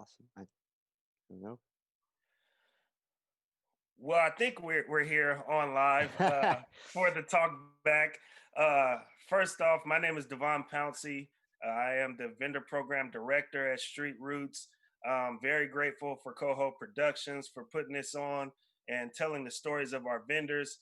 awesome. I don't know. Well, I think we're here on live for the talk back. First off, my name is Devon Pouncey. I am the vendor program director at Street Roots. Very grateful for Coho Productions for putting this on and telling the stories of our vendors.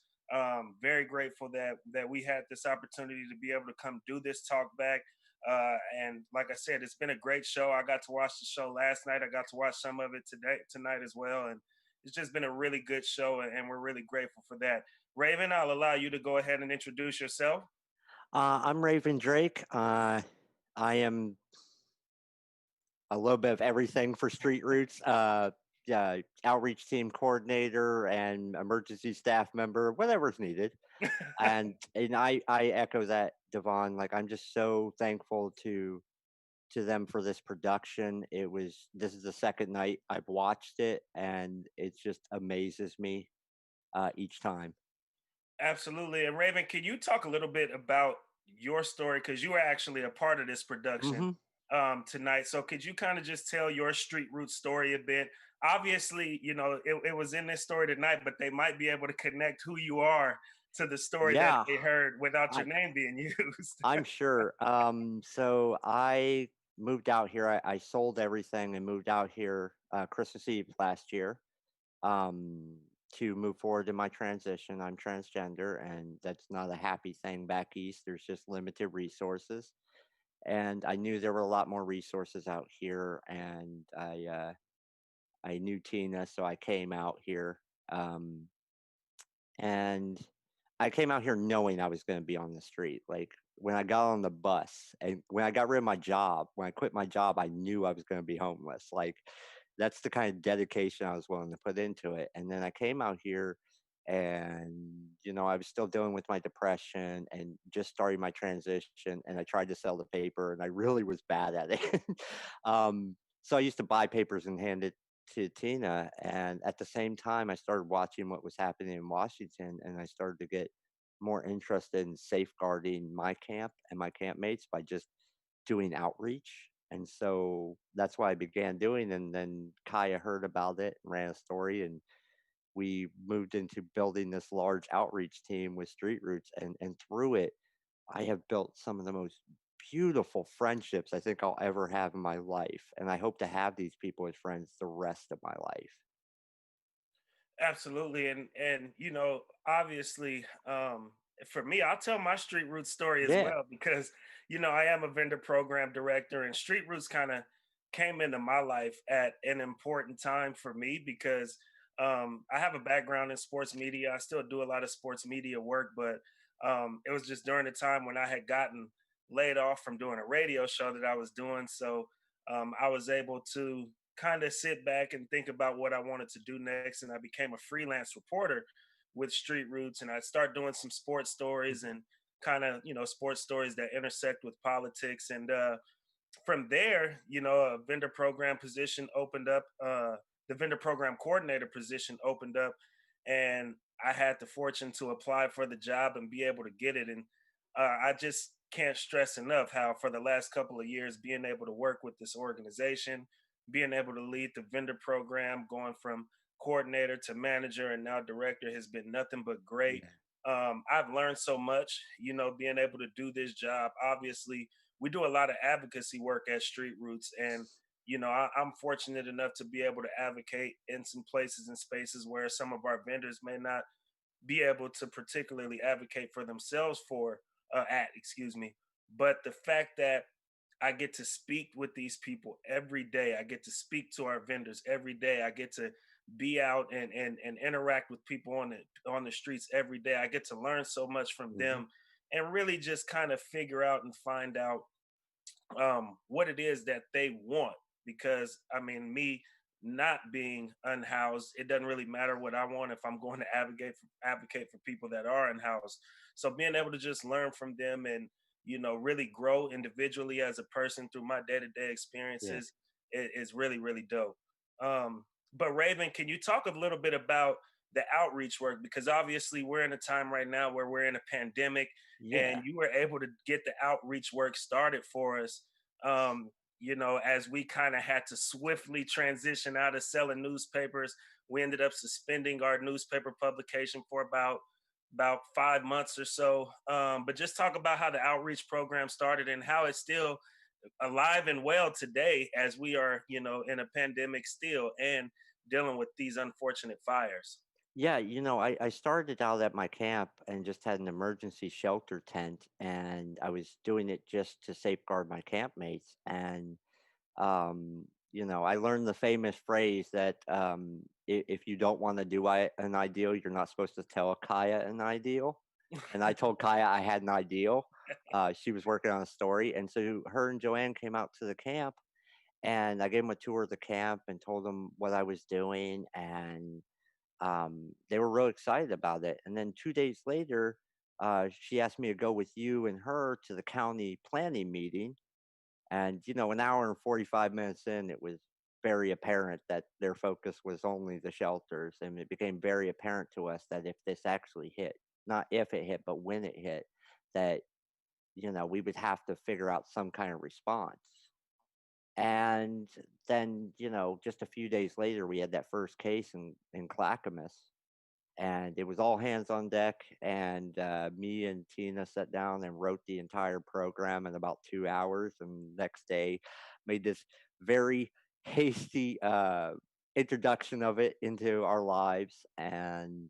Very grateful that we had this opportunity to be able to come do this talk back. And like I said, it's been a great show. I got to watch the show last night. I got to watch some of it tonight as well, and it's just been a really good show, and we're really grateful for that. Raven, I'll allow you to go ahead and introduce yourself. I'm Raven Drake. I am a little bit of everything for Street Roots. Yeah, outreach team coordinator and emergency staff member, whatever's needed. And I echo that, Devon. Like, I'm just so thankful to them for this production. This is the second night I've watched it, and it just amazes me each time. Absolutely. And Raven, can you talk a little bit about your story? Because you were actually a part of this production Hmm. tonight. So could you kind of just tell your street root story a bit? Obviously, it was in this story tonight, but they might be able to connect who you are to the story that Yeah, they heard without your I name being used. I'm sure. So I moved out here. I sold everything and moved out here Christmas Eve last year um, to move forward in my transition. I'm transgender, and that's not a happy thing back east. There's just limited resources, and I knew there were a lot more resources out here, and I knew Tina, so I came out here. Um, and I came out here knowing I was going to be on the street. Like, when I got on the bus and when I got rid of my job, when I quit my job, I knew I was going to be homeless. Like, that's the kind of dedication I was willing to put into it. And then I came out here, and I was still dealing with my depression and just starting my transition, and I tried to sell the paper, and I really was bad at it. So I used to buy papers and hand it to Tina. And at the same time, I started watching what was happening in Washington, and I started to get more interested in safeguarding my camp and my campmates by just doing outreach. And so that's what I began doing. And then Kaya heard about it and ran a story, and we moved into building this large outreach team with Street Roots. And through it, I have built some of the most beautiful friendships I think I'll ever have in my life. And I hope to have these people as friends the rest of my life. Absolutely, and obviously, for me, I'll tell my Street Roots story as Yeah. well because I am a vendor program director, and Street Roots kind of came into my life at an important time for me because I have a background in sports media. I still do a lot of sports media work, but it was just during the time when I had gotten laid off from doing a radio show that I was doing, so I was able to kind of sit back and think about what I wanted to do next. And I became a freelance reporter with Street Roots. And I started doing some sports stories and kind of, sports stories that intersect with politics. And from there, a vendor program position opened up. The vendor program coordinator position opened up. And I had the fortune to apply for the job and be able to get it. And I just can't stress enough how, for the last couple of years, being able to work with this organization, being able to lead the vendor program, going from coordinator to manager and now director has been nothing but great. Yeah. I've learned so much, being able to do this job. Obviously, we do a lot of advocacy work at Street Roots, and I'm fortunate enough to be able to advocate in some places and spaces where some of our vendors may not be able to particularly advocate for themselves excuse me. But the fact that I get to speak with these people every day. I get to speak to our vendors every day. I get to be out and interact with people on the streets every day. I get to learn so much from Hmm. them and really just kind of figure out and find out what it is that they want. Because I mean, me not being unhoused, it doesn't really matter what I want if I'm going to advocate for people that are unhoused. So being able to just learn from them and really grow individually as a person through my day-to-day Yeah. experiences is really really dope. But Raven, can you talk a little bit about the outreach work, because obviously we're in a time right now where we're in a pandemic and Yeah. you were able to get the outreach work started for us. as we kind of had to swiftly transition out of selling newspapers, we ended up suspending our newspaper publication for about 5 months or so. But just talk about how the outreach program started and how it's still alive and well today as we are, in a pandemic still and dealing with these unfortunate fires. Yeah, I started out at my camp and just had an emergency shelter tent, and I was doing it just to safeguard my campmates. And I learned the famous phrase that if you don't want to do an ideal, you're not supposed to tell Kaya an ideal. And I told Kaya I had an ideal. She was working on a story, and so her and Joanne came out to the camp, and I gave them a tour of the camp and told them what I was doing, and they were real excited about it. And then 2 days later, she asked me to go with you and her to the county planning meeting. And, an hour and 45 minutes in, it was very apparent that their focus was only the shelters. And it became very apparent to us that if this actually hit, not if it hit, but when it hit, that, we would have to figure out some kind of response. And then, just a few days later, we had that first case in Clackamas, and it was all hands on deck. And me and Tina sat down and wrote the entire program in about 2 hours. And next day, made this very hasty introduction of it into our lives. And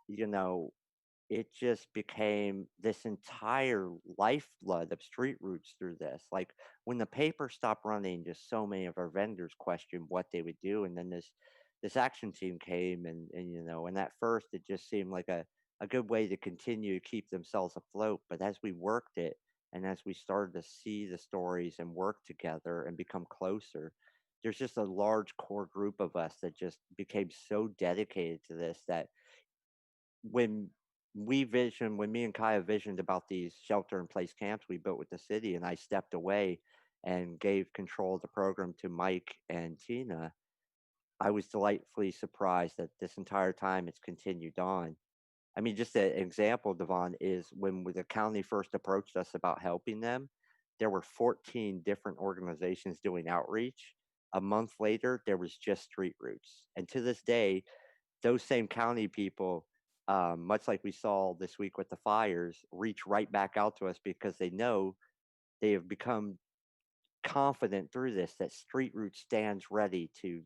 you know, it just became this entire lifeblood of street roots through this. Like when the paper stopped running, just so many of our vendors questioned what they would do. And then this action team came, and at first it just seemed like a good way to continue to keep themselves afloat. But as we worked it and as we started to see the stories and work together and become closer, there's just a large core group of us that just became so dedicated to this that when when me and Kaya visioned about these shelter in place camps we built with the city, and I stepped away and gave control of the program to Mike and Tina, I was delightfully surprised that this entire time it's continued on. I mean, just an example, Devon, is when the county first approached us about helping them, there were 14 different organizations doing outreach. A month later, there was just Street Roots. And to this day, those same county people, much like we saw this week with the fires, reach right back out to us because they know they have become confident through this that Street Root stands ready to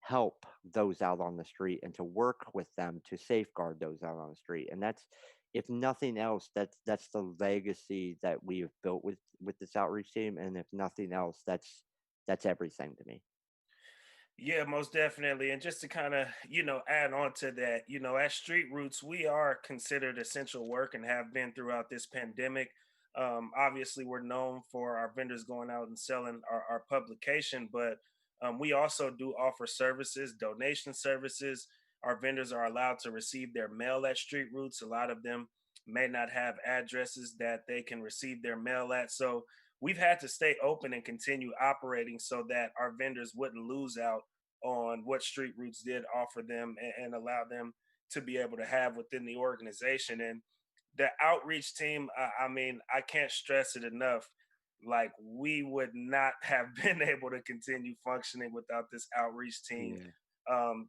help those out on the street and to work with them to safeguard those out on the street. And that's, if nothing else, that's the legacy that we have built with this outreach team. And if nothing else, that's everything to me. Yeah, most definitely. And just to kind of, add on to that, at Street Roots, we are considered essential work and have been throughout this pandemic. Obviously, we're known for our vendors going out and selling our publication, but we also do offer services, donation services. Our vendors are allowed to receive their mail at Street Roots. A lot of them may not have addresses that they can receive their mail at. So we've had to stay open and continue operating so that our vendors wouldn't lose out on what Street Roots did offer them and allow them to be able to have within the organization. And the outreach team, I mean, I can't stress it enough. Like, we would not have been able to continue functioning without this outreach team. Yeah. Um,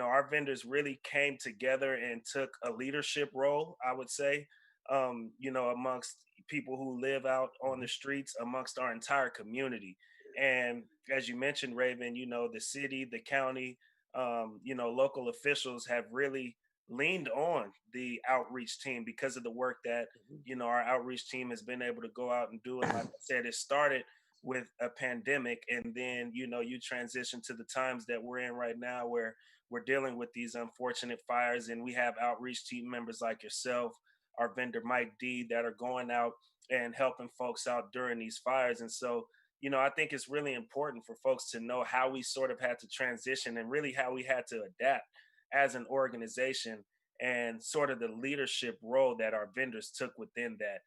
our vendors really came together and took a leadership role, I would say, amongst people who live out on Mhm. the streets, amongst our entire community. And as you mentioned, Raven, the city, the county, local officials have really leaned on the outreach team because of the work that, Mhm. our outreach team has been able to go out and do. And like I said, it started with a pandemic. And then, you transition to the times that we're in right now where we're dealing with these unfortunate fires. And we have outreach team members like yourself, our vendor Mike D, that are going out and helping folks out during these fires. And so, I think it's really important for folks to know how we sort of had to transition and really how we had to adapt as an organization and sort of the leadership role that our vendors took within that.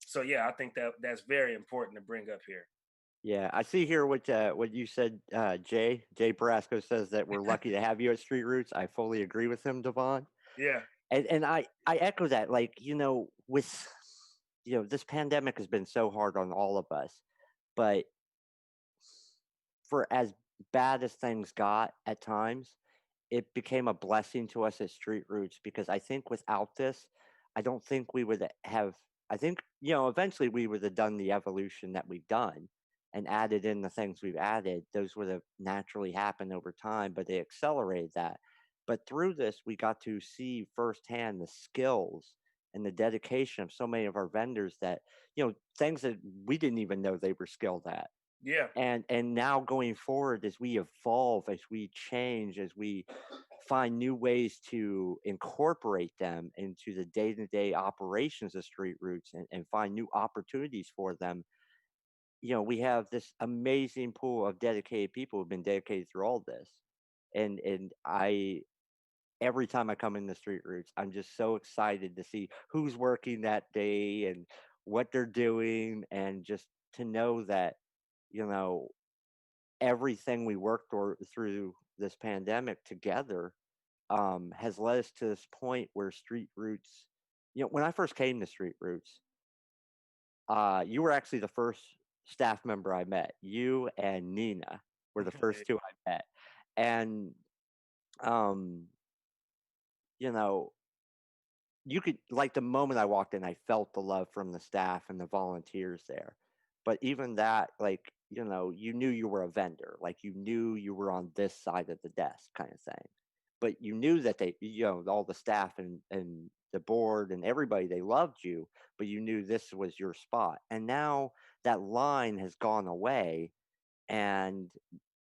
So yeah, I think that that's very important to bring up here. Yeah, I see here what you said, Jay Brasco says that we're lucky to have you at Street Roots. I fully agree with him, Devon. Yeah. And I echo that. Like, with this pandemic has been so hard on all of us, But for as bad as things got at times, it became a blessing to us at Street Roots because I think without this, I don't think we would have. I think, eventually we would have done the evolution that we've done and added in the things we've added. Those would have naturally happened over time, but they accelerated that. But through this, we got to see firsthand the skills and the dedication of so many of our vendors that, things that we didn't even know they were skilled at. Yeah. And now going forward, as we evolve, as we change, as we find new ways to incorporate them into the day-to-day operations of Street Roots and find new opportunities for them, we have this amazing pool of dedicated people who've been dedicated through all this. And I every time I come in the Street Roots, I'm just so excited to see who's working that day and what they're doing, and just to know that, you know, everything we worked through this pandemic together has led us to this point where Street Roots, when I first came to Street Roots, you were actually the first staff member I met. You and Nina were the first two I met. And, um, you know, you could, like, the moment I walked in, I felt the love from the staff and the volunteers there. But even that, like, you knew you were a vendor, like you knew you were on this side of the desk kind of thing. But you knew that all the staff and the board and everybody, they loved you, but you knew this was your spot. And now that line has gone away. And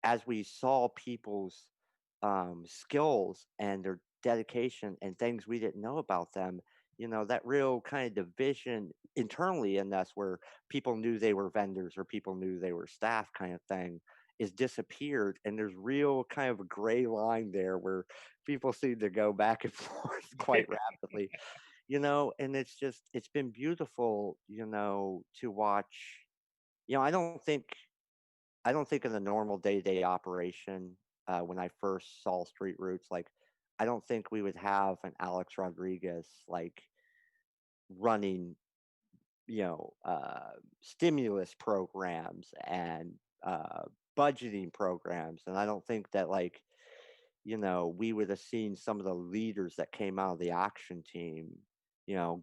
as we saw people's skills and their dedication and things we didn't know about them, that real kind of division internally in us where people knew they were vendors or people knew they were staff kind of thing is disappeared. And there's real kind of a gray line there where people seem to go back and forth quite rapidly, and it's been beautiful, to watch. I don't think in the normal day-to-day operation, when I first saw Street Roots, like, I don't think we would have an Alex Rodriguez, like, running, stimulus programs and uh, budgeting programs. And I don't think that, like, we would have seen some of the leaders that came out of the auction team,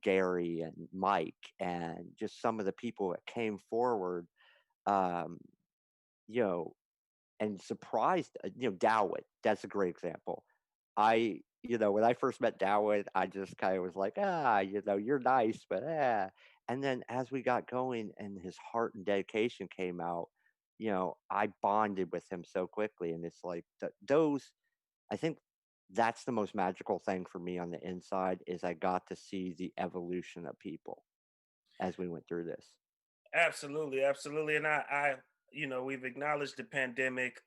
Gary and Mike, and just some of the people that came forward, um, you know, and surprised, Dowd, that's a great example. When I first met Dowd, I just kind of was like, you're nice, but and then as we got going and his heart and dedication came out, I bonded with him so quickly. And it's like I think that's the most magical thing for me on the inside is I got to see the evolution of people as we went through this. Absolutely, absolutely. And we've acknowledged the pandemic.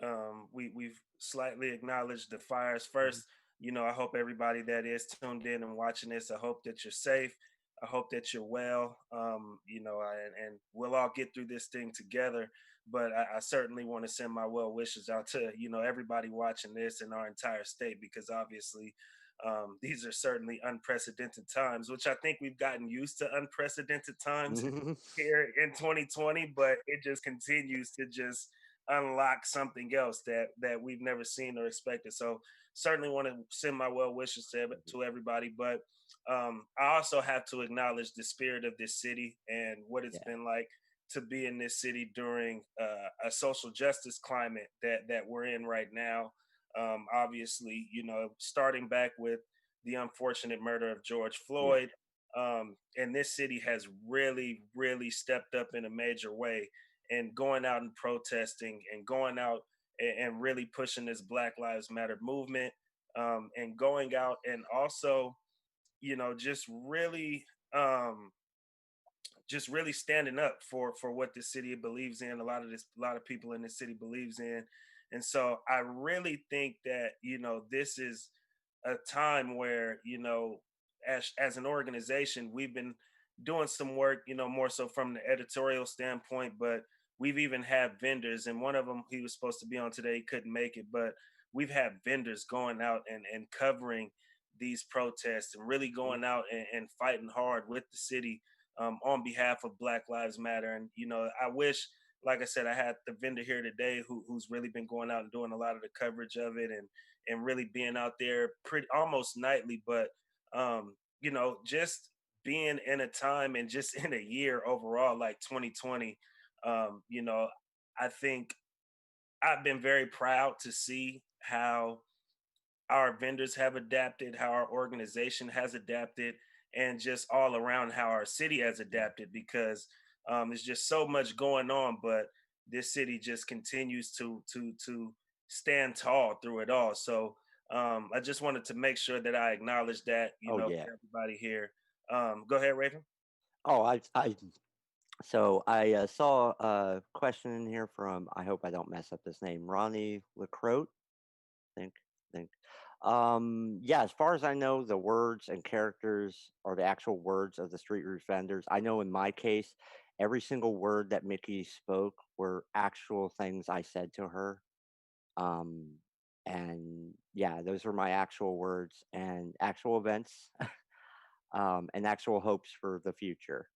We've slightly acknowledged the fires Mhm. first. I hope everybody that is tuned in and watching this, I hope that you're safe. I hope that you're well. And we'll all get through this thing together. But I certainly want to send my well wishes out to, everybody watching this in our entire state, because obviously these are certainly unprecedented times, which I think we've gotten used to unprecedented times here in 2020, but it just continues to just unlock something else that we've never seen or expected. So certainly want to send my well wishes to everybody, but I also have to acknowledge the spirit of this city and what it's Yeah, been like to be in this city during a social justice climate that we're in right now. Obviously, starting back with the unfortunate murder of George yeah, Floyd, and this city has really, really stepped up in a major way and going out and protesting and going out and really pushing this Black Lives Matter movement, and going out and also, just really, standing up for what the city believes in. A lot of people in the city believes in, and so I really think that this is a time where as an organization we've been doing some work, more so from the editorial standpoint, but we've even had vendors, and one of them, he was supposed to be on today, couldn't make it, but we've had vendors going out and covering these protests and really mhm, going out and fighting hard with the city, on behalf of Black Lives Matter. And I wish like I said, I had the vendor here today who's really been going out and doing a lot of the coverage of it, and really being out there pretty almost nightly. But just being in a time and just in a year overall, like 2020, I think I've been very proud to see how our vendors have adapted, how our organization has adapted, and just all around how our city has adapted because there's just so much going on. But this city just continues to stand tall through it all. So I just wanted to make sure that I acknowledge that, Oh yeah. for everybody here. Go ahead, Raven. Oh, I saw a question in here from, I hope I don't mess up this name, Ronnie LaCroix. Think, think. Yeah, as far as I know, the words and characters are the actual words of the Street Roots vendors. I know in my case, every single word that Mickey spoke were actual things I said to her. Um, and yeah, those were my actual words and actual events, and actual hopes for the future.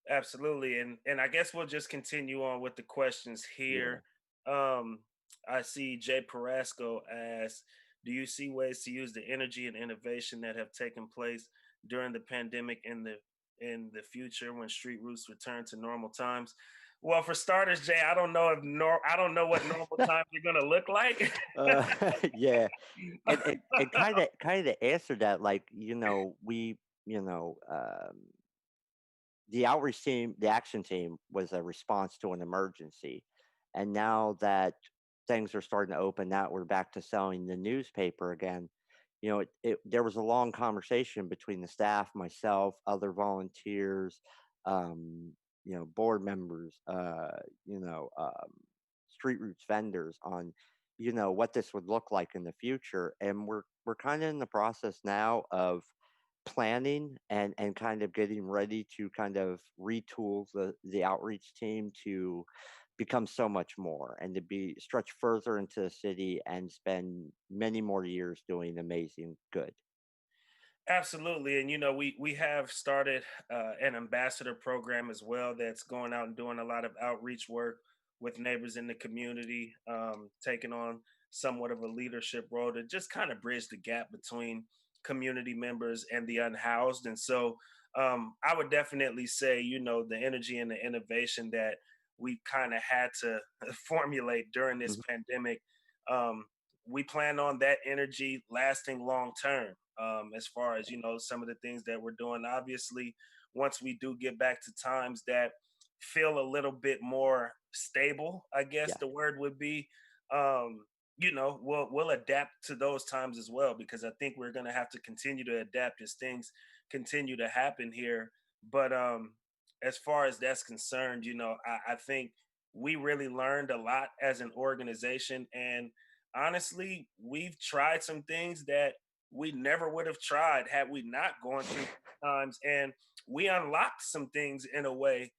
Absolutely. And I guess we'll just continue on with the questions Yeah. here. Um, I see Jay Parasco asks, do you see ways to use the energy and innovation that have taken place during the pandemic in the future when street roots return to normal times? Well, for starters, Jay, I don't know what normal times are gonna look like. uh, yeah. And kind of answer that, like, you know, the outreach team, the action team was a response to an emergency. And now that things are starting to open out, we're back to selling the newspaper again. There was a long conversation between the staff, myself, other volunteers, board members, street roots vendors on, what this would look like in the future. And we're kind of in the process now of planning and kind of getting ready to kind of retool the outreach team to become so much more and to be stretch further into the city and spend many more years doing amazing good. Absolutely, and we have started an ambassador program as well that's going out and doing a lot of outreach work with neighbors in the community, taking on somewhat of a leadership role to just kind of bridge the gap between community members and the unhoused. And so, I would definitely say, the energy and the innovation that we kind of had to formulate during this Mhm. pandemic. Um, we plan on that energy lasting long term, as far as some of the things that we're doing. Obviously, once we do get back to times that feel a little bit more stable, I guess Yeah. the word would be, we'll adapt to those times as well, because I think we're going to have to continue to adapt as things continue to happen here. But as far as that's concerned, I think we really learned a lot as an organization. And honestly, we've tried some things that we never would have tried had we not gone through times. And we unlocked some things in a way,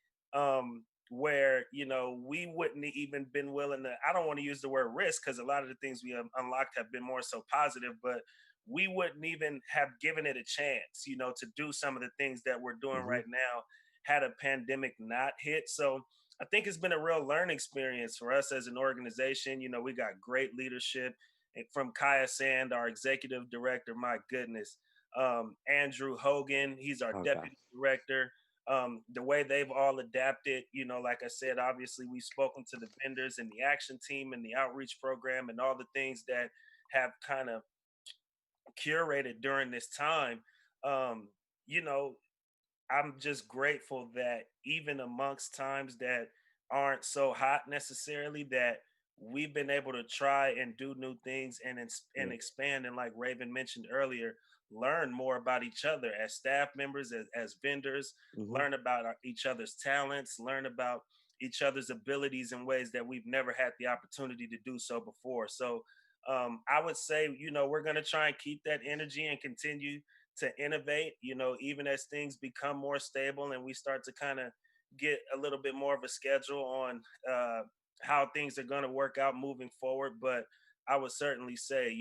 where we wouldn't even been willing to. I don't want to use the word risk because a lot of the things we have unlocked have been more so positive, but we wouldn't even have given it a chance, to do some of the things that we're doing Hmm. right now had a pandemic not hit. So I think it's been a real learning experience for us as an organization. We got great leadership from Kaya Sand, our executive director. My goodness, Andrew Hogan, he's our Okay. deputy director. The way they've all adapted, like I said, obviously we've spoken to the vendors and the action team and the outreach program and all the things that have kind of curated during this time. Um, you know, I'm just grateful that even amongst times that aren't so hot necessarily, that we've been able to try and do new things and Yeah. expand, and like Raven mentioned earlier, learn more about each other as staff members, as vendors, Hmm. learn about each other's talents, learn about each other's abilities in ways that we've never had the opportunity to do so before. So I would say, we're going to try and keep that energy and continue to innovate, even as things become more stable and we start to kind of get a little bit more of a schedule on how things are going to work out moving forward. But I would certainly say,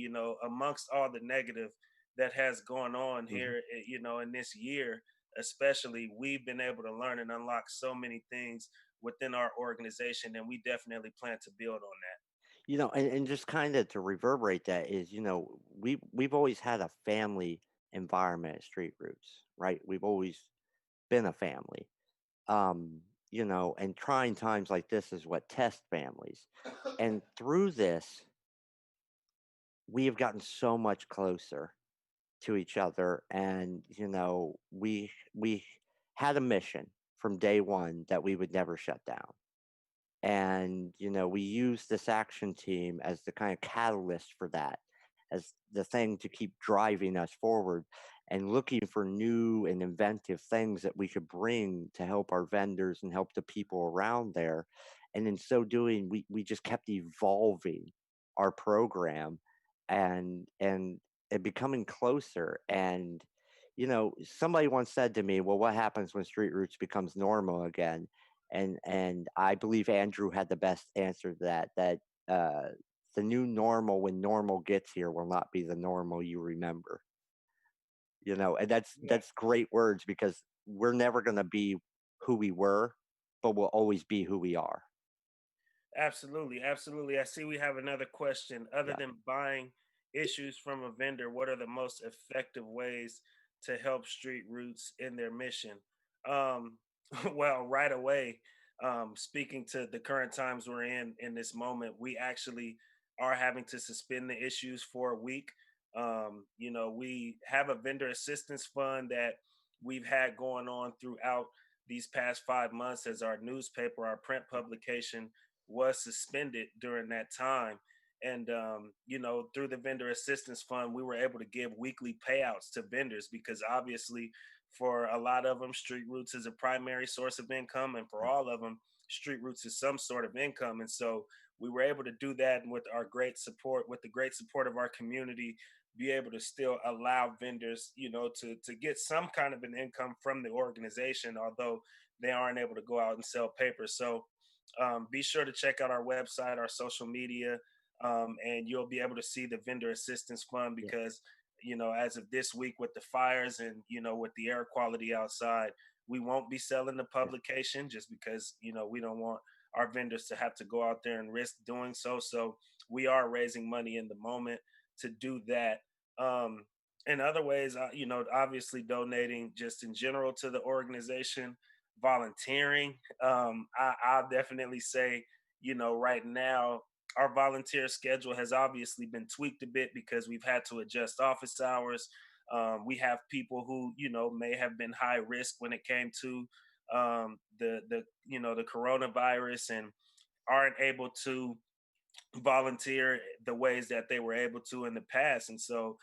amongst all the negative that has gone on Hmm. here, in this year, especially, we've been able to learn and unlock so many things within our organization, and we definitely plan to build on that. And just kind of to reverberate that is, we've always had a family environment at Street Roots, right? We've always been a family. Um, and trying times like this is what test families. And through this, we have gotten so much closer to each other. And, we had a mission from day one that we would never shut down. And, we use this action team as the kind of catalyst for that, as the thing to keep driving us forward and looking for new and inventive things that we could bring to help our vendors and help the people around there. And in so doing, we just kept evolving our program and becoming closer. And, somebody once said to me, well, what happens when Street Roots becomes normal again? And I believe Andrew had the best answer to that uh, the new normal when normal gets here will not be the normal you remember. And Yeah. that's great words because we're never going to be who we were, but we'll always be who we are. Absolutely, absolutely. I see we have another question. Other Yeah. than buying issues from a vendor, what are the most effective ways to help Street Roots in their mission? Um, well, right away, speaking to the current times we're in this moment, we actually are having to suspend the issues for a week. We have a vendor assistance fund that we've had going on throughout these past 5 months as our newspaper, our print publication was suspended during that time. And, through the vendor assistance fund, we were able to give weekly payouts to vendors because obviously, for a lot of them, Street Roots is a primary source of income. And for Yeah. all of them, Street Roots is some sort of income. And so we were able to do that, and with our great support, with the great support of our community, be able to still allow vendors, to get some kind of an income from the organization, although they aren't able to go out and sell papers. So be sure to check out our website, our social media, and you'll be able to see the vendor assistance fund Yeah. because, as of this week with the fires and, with the air quality outside, we won't be selling the Yeah. publication just because, we don't want our vendors to have to go out there and risk doing so. So we are raising money in the moment to do that. Um, in other ways, obviously donating just in general to the organization, volunteering. I'll definitely say, right now, our volunteer schedule has obviously been tweaked a bit because we've had to adjust office hours. We have people who, may have been high risk when it came to the coronavirus and aren't able to volunteer the ways that they were able to in the past. And so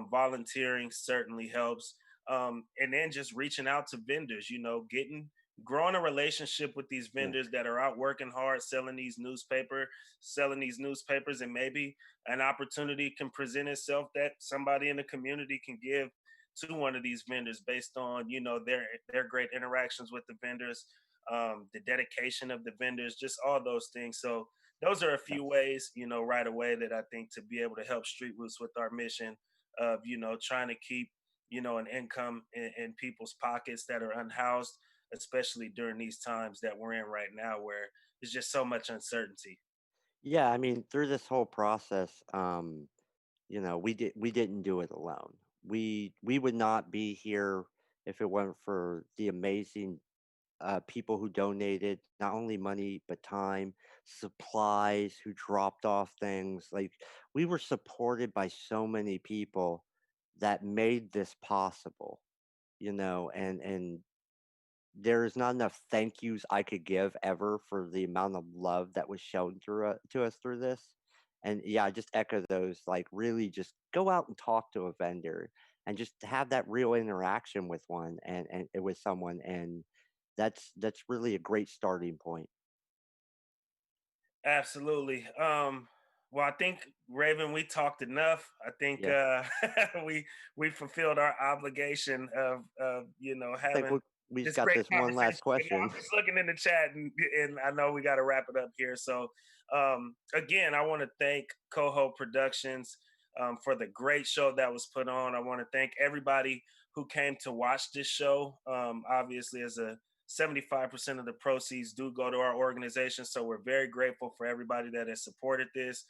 volunteering certainly helps. And then just reaching out to vendors, growing a relationship with these Yeah. vendors that are out working hard, selling these newspapers, and maybe an opportunity can present itself that somebody in the community can give to one of these vendors based on, their great interactions with the vendors, the dedication of the vendors, just all those things. So those are a Yeah. few ways, right away that I think to be able to help Street Roots with our mission of, trying to keep, an income in people's pockets that are unhoused, especially during these times that we're in right now where there's just so much uncertainty. Yeah, I mean, through this whole process, we didn't do it alone. We would not be here if it weren't for the amazing people who donated not only money but time, supplies, who dropped off things. Like, we were supported by so many people that made this possible. And there is not enough thank yous I could give ever for the amount of love that was shown to us through this. And yeah, I just echo those. Like, really, just go out and talk to a vendor and just have that real interaction with one and with someone, and that's really a great starting point. Absolutely. Well, I think Raven, we talked enough. I think Yeah, we we fulfilled our obligation of I think having we just this got great this one conversation. last And question. I'm just looking in the chat, and I know we got to wrap it up here. So again, I want to thank Coho Productions for the great show that was put on. I want to thank everybody who came to watch this show. Obviously, as a 75% of the proceeds do go to our organization. So we're very grateful for everybody that has supported this.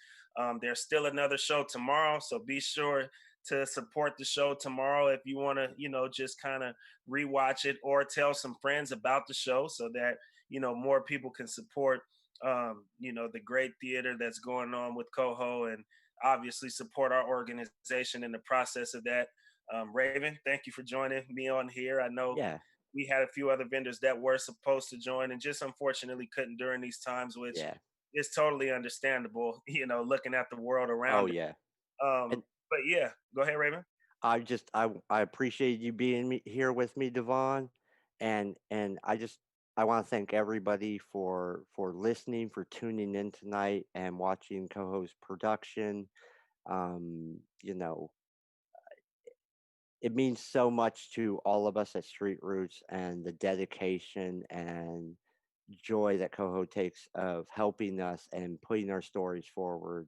There's still another show tomorrow, so be sure to support the show tomorrow if you want to, just kind of rewatch it or tell some friends about the show so that more people can support the great theater that's going on with Coho, and obviously support our organization in the process of that. Raven, thank you for joining me on here. I know Yeah, we had a few other vendors that were supposed to join and just unfortunately couldn't during these times, which yeah. is totally understandable, looking at the world Oh, around yeah. it. And But yeah, go ahead, Raven. I appreciate you being here with me, Devon, and I want to thank everybody for listening, for tuning in tonight and watching co-host production. You know, it means so much to all of us at Street Roots and the dedication and joy that Coho takes of helping us and putting our stories forward.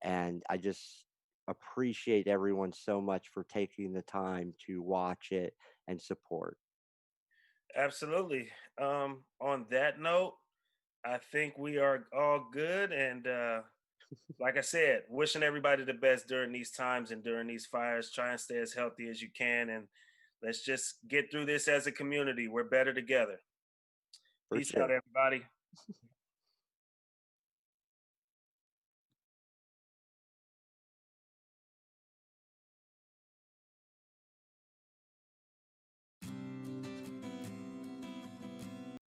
And I just appreciate everyone so much for taking the time to watch it and support. Absolutely. On that note, I think we are all good. And like I said, wishing everybody the best during these times and during these fires. Try and stay as healthy as you can. And let's just get through this as a community. We're better together. For Peace out, sure. everybody.